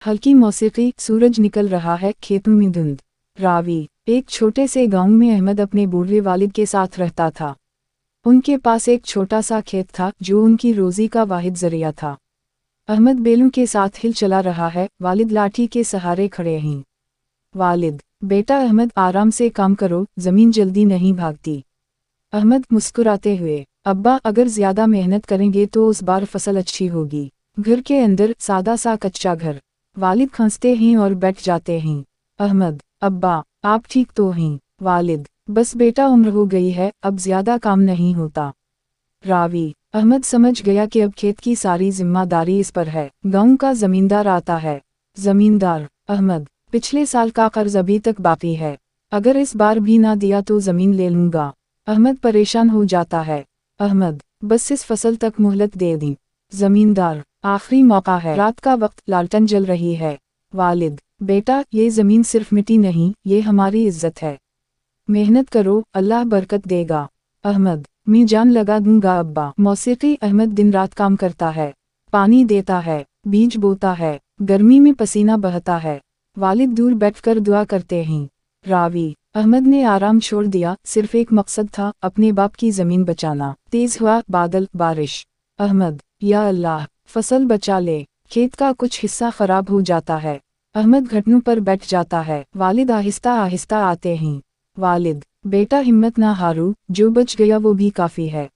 हल्की मौसीकी, सूरज निकल रहा है, खेतों में धुंध। रावी, एक छोटे से गांव में अहमद अपने बूढ़े वालिद के साथ रहता था। उनके पास एक छोटा सा खेत था जो उनकी रोजी का वाहिद जरिया था। अहमद बैलों के साथ हिल चला रहा है, वालिद लाठी के सहारे खड़े हैं। वालिद, बेटा अहमद आराम से काम करो, जमीन जल्दी नहीं भागती। अहमद मुस्कुराते हुए, अब्बा अगर ज्यादा मेहनत करेंगे तो उस बार फसल अच्छी होगी। घर के अंदर सादा सा कच्चा घर। वालिद खांसते हैं और बैठ जाते हैं। अहमद, अब्बा आप ठीक तो हैं? वालिद, बस बेटा उम्र हो गई है, अब ज्यादा काम नहीं होता। रावी, अहमद समझ गया कि अब खेत की सारी जिम्मेदारी इस पर है। गांव का जमींदार आता है। जमींदार, अहमद, पिछले साल का कर्ज अभी तक बाकी है, अगर इस बार भी ना दिया तो जमीन ले लूंगा। अहमद परेशान हो जाता है। अहमद, बस इस फसल तक मोहलत दे दी। जमींदार, आखिरी मौका है, रात का वक्त, लालटेन जल रही है। वालिद, बेटा ये जमीन सिर्फ मिट्टी नहीं, ये हमारी इज्जत है। मेहनत करो, अल्लाह बरकत देगा। अहमद, मैं जान लगा दूंगा अब्बा। मौसीकी, अहमद दिन रात काम करता है, पानी देता है, बीज बोता है, गर्मी में पसीना बहता है। वालिद दूर बैठकर दुआ करते हैं। रावी, अहमद ने आराम छोड़ दिया, सिर्फ एक मकसद था, अपने बाप की जमीन बचाना। तेज हुआ बादल, बारिश। अहमद, या अल्लाह फसल बचा ले। खेत का कुछ हिस्सा खराब हो जाता है। अहमद घुटनों पर बैठ जाता है। वालिद आहिस्ता आहिस्ता आते हैं। वालिद, बेटा हिम्मत ना हारो, जो बच गया वो भी काफ़ी है।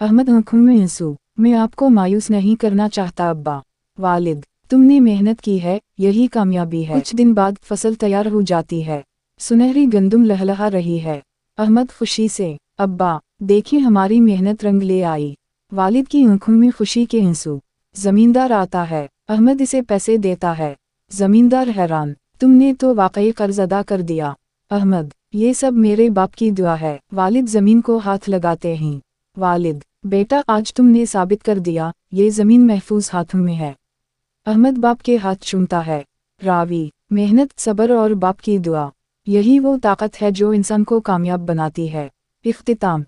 अहमद आंखों में आंसू, मैं आपको मायूस नहीं करना चाहता अब्बा। वालिद, तुमने मेहनत की है, यही कामयाबी है। कुछ दिन बाद फसल तैयार हो जाती है। सुनहरी गंदुम लहलहा रही है। अहमद खुशी से, अब्बा देखिए हमारी मेहनत रंग ले आई। वालिद की आंखों में खुशी के आंसू। जमींदार आता है। अहमद इसे पैसे देता है। जमींदार हैरान, तुमने तो वाकई कर्ज अदा कर दिया। अहमद, ये सब मेरे बाप की दुआ है। वालिद जमीन को हाथ लगाते हैं। वालिद, बेटा आज तुमने साबित कर दिया, ये जमीन महफूज हाथों में है। अहमद बाप के हाथ चूमता है। रावी, मेहनत, सब्र और बाप की दुआ, यही वो ताकत है जो इंसान को कामयाब बनाती है। इख्तिताम।